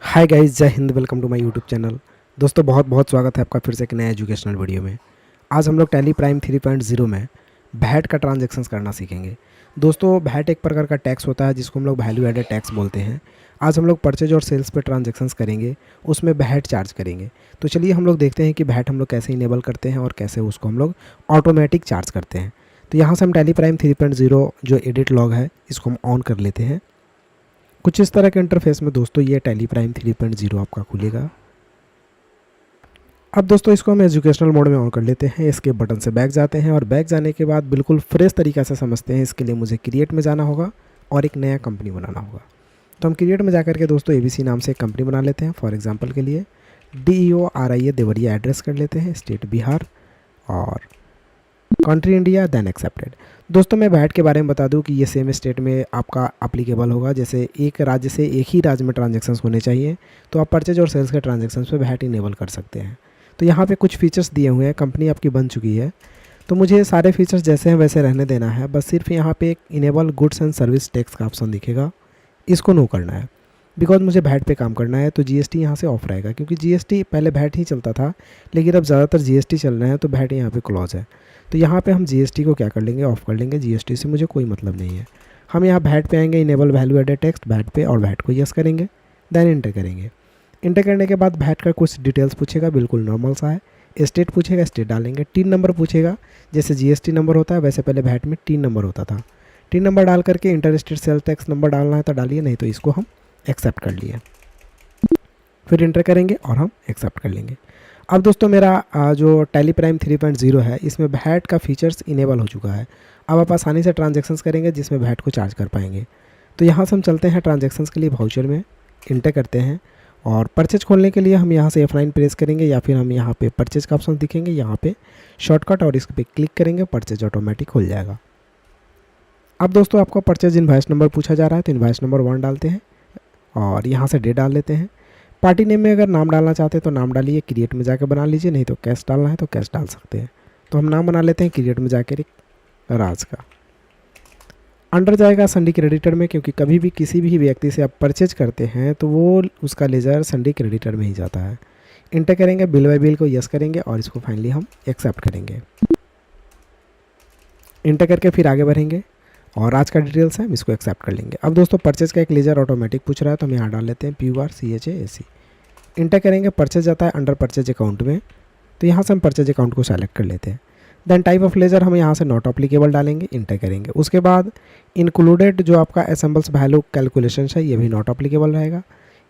हाय guys, जय हिंद। Welcome to my YouTube channel. दोस्तों बहुत बहुत स्वागत है आपका फिर से एक नया एजुकेशनल वीडियो में। आज हम लोग टैली प्राइम 3.0 में भैट का ट्रांजैक्शंस करना सीखेंगे। दोस्तों भैट एक प्रकार का टैक्स होता है जिसको हम लोग वैल्यू एडेड टैक्स बोलते हैं। आज हम लोग परचेज और सेल्स पे ट्रांजैक्शंस करेंगे, उसमें भैट चार्ज करेंगे। तो चलिए हम लोग देखते हैं कि भैट हम लोग कैसे इनेबल करते हैं और कैसे उसको हम लोग ऑटोमेटिक चार्ज करते हैं। तो यहाँ से हम टैली प्राइम 3.0 जो एडिट लॉग है इसको हम ऑन कर लेते हैं। कुछ इस तरह के इंटरफेस में दोस्तों ये टैली प्राइम 3.0 आपका खुलेगा। अब दोस्तों इसको हम एजुकेशनल मोड में ऑन कर लेते हैं। इसके बटन से बैक जाते हैं और बैक जाने के बाद बिल्कुल फ्रेश तरीक़ा से समझते हैं। इसके लिए मुझे क्रिएट में जाना होगा और एक नया कंपनी बनाना होगा। तो हम क्रिएट में जाकर के दोस्तों ABC नाम से एक कंपनी बना लेते हैं। फॉर एग्जांपल के लिए DEORIA देवरिया एड्रेस कर लेते हैं, स्टेट बिहार और कंट्री इंडिया, देन एक्सेप्टेड। दोस्तों मैं भैट के बारे में बता दूं कि ये सेम स्टेट में आपका अप्लीकेबल होगा। जैसे एक राज्य से एक ही राज्य में ट्रांजैक्शंस होने चाहिए, तो आप परचेज और सेल्स के ट्रांजैक्शंस पे भैट इनेबल कर सकते हैं। तो यहाँ पे कुछ फीचर्स दिए हुए हैं। कंपनी आपकी बन चुकी है तो मुझे सारे फीचर्स जैसे हैं वैसे रहने देना है। बस सिर्फ यहाँ पे एक enable goods and service tax का ऑप्शन दिखेगा, इसको नो करना है। बिकॉज मुझे भैट पे काम करना है तो GST यहाँ से ऑफ रहेगा, क्योंकि GST पहले भैट ही चलता था, लेकिन अब ज़्यादातर GST चल रहे हैं तो भैट यहाँ पे क्लॉज है। तो यहाँ पे हम GST को क्या कर लेंगे, ऑफ कर लेंगे। GST से मुझे कोई मतलब नहीं है। हम यहाँ भैट पे आएंगे, इनेबल वैल्यू एडेड टैक्स भैट पे, और भैट को यस करेंगे, देन इंटर करेंगे। इंटर करने के बाद भैट का कुछ डिटेल्स पूछेगा, बिल्कुल नॉर्मल सा है। स्टेट पूछेगा, स्टेट डालेंगे। टीन नंबर पूछेगा, जैसे GST नंबर होता है वैसे पहले भैट में टीन नंबर होता था। टीन नंबर डाल करके inter state sale tax number डालना है तो डालिए, नहीं तो इसको हम एक्सेप्ट कर लिए। फिर इंटर करेंगे और हम एक्सेप्ट कर लेंगे। अब दोस्तों मेरा जो टैली प्राइम 3.0 है इसमें भैट का फीचर्स इनेबल हो चुका है। अब आप आसानी से ट्रांजैक्शंस करेंगे जिसमें भैट को चार्ज कर पाएंगे। तो यहाँ से हम चलते हैं ट्रांजैक्शंस के लिए वाउचर में, इंटर करते हैं और परचेज खोलने के लिए हम यहाँ से F9 प्रेस करेंगे, या फिर हम यहाँ पे परचेज का ऑप्शन दिखेंगे, यहाँ पे शॉर्टकट और इस पर क्लिक करेंगे, परचेज ऑटोमेटिक खुल जाएगा। अब दोस्तों आपको परचेज इनवॉइस नंबर पूछा जा रहा है, तो इनवॉइस नंबर 1 डालते हैं और यहाँ से डेट डाल लेते हैं। पार्टी नेम में अगर नाम डालना चाहते हैं तो नाम डालिए, क्रिएट में जाकर बना लीजिए, नहीं तो कैश डालना है तो कैश डाल सकते हैं। तो हम नाम बना लेते हैं क्रिएट में जाकर एक राज का। अंडर जाएगा संडी क्रेडिटर में, क्योंकि कभी भी किसी भी व्यक्ति से आप परचेज करते हैं तो वो उसका लेजर संडी क्रेडिटर में ही जाता है। इंटर करेंगे, बिल बाय बिल को यस करेंगे और इसको फाइनली हम एक्सेप्ट करेंगे। इंटर करके फिर आगे बढ़ेंगे और आज का डिटेल्स है हम इसको एक्सेप्ट कर लेंगे। अब दोस्तों परचेज का एक लेजर ऑटोमेटिक पूछ रहा है तो हम यहाँ डाल लेते हैं PURCHAC। इंटर करेंगे, परचेज आता है अंडर परचेज अकाउंट में, तो यहाँ से हम परचेज अकाउंट को सेलेक्ट कर लेते हैं। देन टाइप ऑफ लेजर हम यहाँ से नॉट अप्लीकेबल डालेंगे, इंटर करेंगे। उसके बाद इंक्लूडेड जो आपका असेंबल्स वैल्यू कैलकुलेशन है ये भी नॉट अप्लीकेबल रहेगा।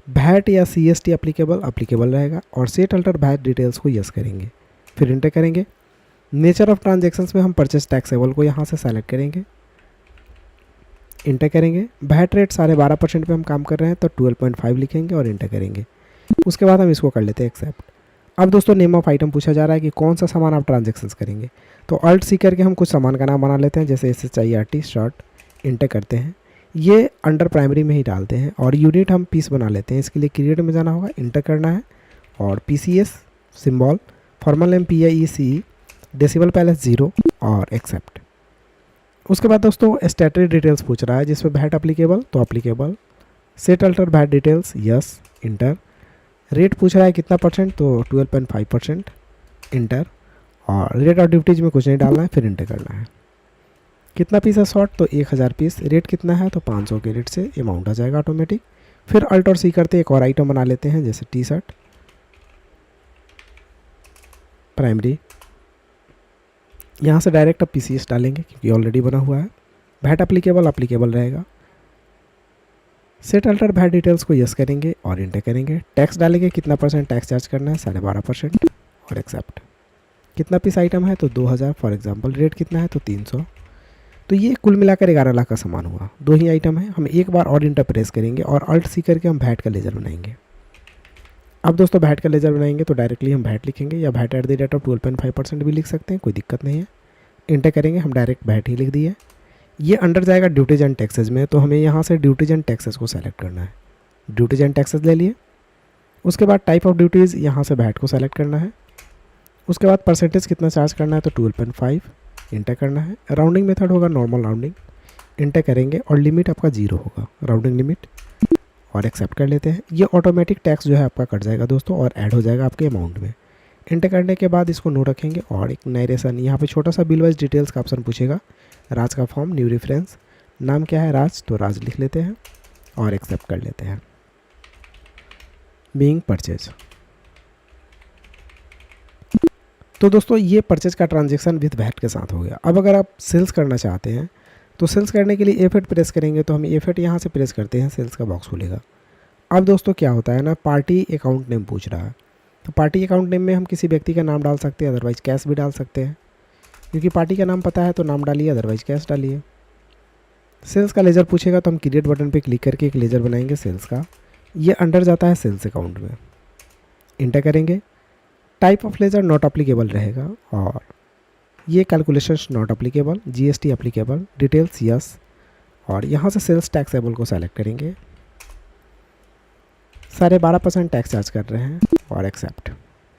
भैट या CST अप्लीकेबल रहेगा और सेट अल्टर भैट डिटेल्स को यस करेंगे, फिर इंटर करेंगे। नेचर ऑफ ट्रांजेक्शन्स में हम परचेज टैक्सेबल को यहाँ से सेलेक्ट करेंगे, इंटर करेंगे। भैट रेट 12.5% पे हम काम कर रहे हैं तो 12.5 लिखेंगे और इंटर करेंगे। उसके बाद हम इसको कर लेते हैं एक्सेप्ट। अब दोस्तों नेम ऑफ आइटम पूछा जा रहा है कि कौन सा सामान आप ट्रांजैक्शंस करेंगे, तो अल्ट सी करके हम कुछ सामान का नाम बना लेते हैं, जैसे SHIRT शॉर्ट। इंटर करते हैं, ये अंडर प्राइमरी में ही डालते हैं और यूनिट हम पीस बना लेते हैं। इसके लिए क्रिएट में जाना होगा, इंटर करना है और PCS symbol, formal name PIECE, decibel palace 0 और एक्सेप्ट। उसके बाद दोस्तों स्टैटरी डिटेल्स पूछ रहा है, जिसमें भैट अप्लीकेबल तो अप्लीकेबल, सेट अल्टर भैट डिटेल्स यस, इंटर। रेट पूछ रहा है कितना परसेंट, तो 12.5%, इंटर। और रेट ऑफ ड्यूटीज में कुछ नहीं डालना है, फिर इंटर करना है। कितना पीस है शॉर्ट, तो 1000 पीस। रेट कितना है, तो 500 के रेट से अमाउंट आ जाएगा ऑटोमेटिक। फिर अल्ट और सी करते एक और आइटम बना लेते हैं, जैसे T-शर्ट प्राइमरी। यहाँ से डायरेक्ट अब PCS डालेंगे क्योंकि ऑलरेडी बना हुआ है। भैट अप्लीकेबल रहेगा। सेट अल्टर भैट डिटेल्स को यस करेंगे और इंटर करेंगे। टैक्स डालेंगे, कितना परसेंट टैक्स चार्ज करना है, 12.5% और एक्सेप्ट। कितना पीस आइटम है, तो 2000 फॉर एग्जांपल। रेट कितना है, तो 300। तो ये कुल मिलाकर 11 लाख का सामान हुआ। 2 ही आइटम है। हम एक बार और इंटर प्रेस करेंगे और अल्ट सी करके हम भैट का लेजर बनाएंगे। अब दोस्तों भैट का लेजर बनाएंगे तो डायरेक्टली हम भैट लिखेंगे, या भैट एट द रेट ऑफ 12.5% भी लिख सकते हैं, कोई दिक्कत नहीं है। इंटर करेंगे, हम डायरेक्ट भैट ही लिख दिए। ये अंडर जाएगा ड्यूटीज एंड टैक्सेस में, तो हमें यहाँ से ड्यूटीज एंड टैक्सेस को सेलेक्ट करना है। ड्यूटीज एंड टैक्सेस ले लिए। उसके बाद टाइप ऑफ ड्यूटीज़, यहाँ से भैट को सेलेक्ट करना है। उसके बाद परसेंटेज कितना चार्ज करना है, तो 12.5, इंटर करना है। राउंडिंग मेथड होगा नॉर्मल राउंडिंग, इंटर करेंगे और लिमिट आपका 0 होगा, राउंडिंग लिमिट। और एक्सेप्ट कर लेते हैं। ये ऑटोमेटिक टैक्स जो है आपका कट जाएगा दोस्तों और ऐड हो जाएगा आपके अमाउंट में। एंटर करने के बाद इसको नो रखेंगे और एक नरेशन, यहाँ पे छोटा सा बिल वाइज डिटेल्स का ऑप्शन पूछेगा। राज का फॉर्म, न्यू रेफरेंस, नाम क्या है राज, तो राज लिख लेते हैं और एक्सेप्ट कर लेते हैं। Being purchase. तो दोस्तों ये परचेज का ट्रांजेक्शन विद वैट के साथ हो गया। अब अगर आप सेल्स करना चाहते हैं तो सेल्स करने के लिए F8 प्रेस करेंगे तो हम F8 यहाँ से प्रेस करते हैं, सेल्स का बॉक्स खुलेगा। अब दोस्तों क्या होता है ना, पार्टी अकाउंट नेम पूछ रहा है। तो पार्टी अकाउंट नेम में हम किसी व्यक्ति का नाम डाल सकते हैं, अदरवाइज कैश भी डाल सकते हैं। क्योंकि पार्टी का नाम पता है तो नाम डालिए, अदरवाइज कैश डालिए। सेल्स का लेजर पूछेगा तो हम क्रिएट बटन पे क्लिक करके एक लेजर बनाएंगे सेल्स का। ये अंडर जाता है सेल्स अकाउंट में। इंटर करेंगे, type of ledger not applicable रहेगा और ये calculations not applicable, GST applicable, details yes, और यहाँ से सेल्स टैक्सेबल को सेलेक्ट करेंगे। सारे 12% टैक्स चार्ज कर रहे हैं और एक्सेप्ट।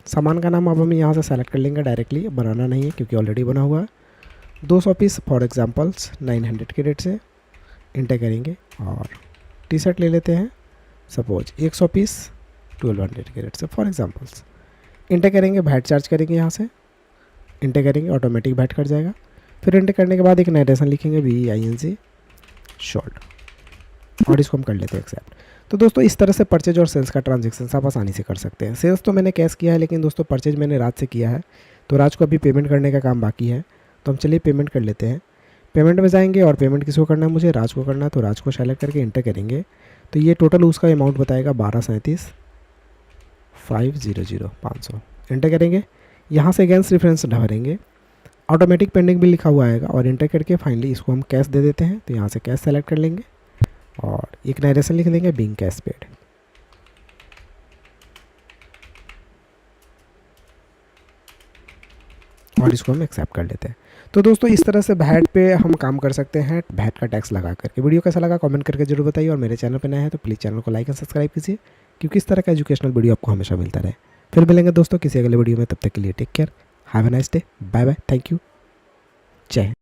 सामान का नाम अब हम यहाँ से सेलेक्ट कर लेंगे डायरेक्टली, बनाना नहीं है क्योंकि ऑलरेडी बना हुआ है। 200 पीस फॉर एग्जांपल्स 900 के रेट से इंटर करेंगे और टी शर्ट ले लेते हैं सपोज 100 पीस 1200 के रेट से फॉर एग्जांपल्स। इंटर करेंगे, वैट चार्ज करेंगे, यहाँ से इंटर करेंगे, ऑटोमेटिक वैट कट जाएगा। फिर इंटर करने के बाद एक नरेशन लिखेंगे BEING शॉर्ट और इसको हम कर लेते हैं एक्सेप्ट। तो दोस्तों इस तरह से परचेज और सेल्स का ट्रांजेक्शन आप आसानी से कर सकते हैं। सेल्स तो मैंने कैश किया है, लेकिन दोस्तों परचेज मैंने राज से किया है, तो राज को अभी पेमेंट करने का काम बाकी है। तो हम चलिए पेमेंट कर लेते हैं। पेमेंट में जाएंगे और पेमेंट किसको करना है, मुझे राज को करना है, तो राज को सेलेक्ट करके इंटर करेंगे। तो ये टोटल उसका अमाउंट बताएगा 1237,500। इंटर करेंगे, यहाँ से अगेंस्ट रेफरेंस भरेंगे, ऑटोमेटिक पेंडिंग बिल लिखा हुआ आएगा और इंटर करके फाइनली इसको हम कैश दे देते हैं। तो यहाँ से कैश सेलेक्ट कर लेंगे और एक नरेशन लिख देंगे बीइंग कैश पेड। और इसको हम एक्सेप्ट कर लेते हैं। तो दोस्तों इस तरह से वैट पे हम काम कर सकते हैं, वैट का टैक्स लगा करके। वीडियो कैसा लगा कमेंट करके जरूर बताइए और मेरे चैनल पर नया है तो प्लीज़ चैनल को लाइक एंड सब्सक्राइब कीजिए, क्योंकि इस तरह का एजुकेशनल वीडियो आपको हमेशा मिलता रहे। फिर मिलेंगे दोस्तों किसी अगले वीडियो में, तब तक के लिए take care, have a nice day, bye bye, thank you, जय हिंद।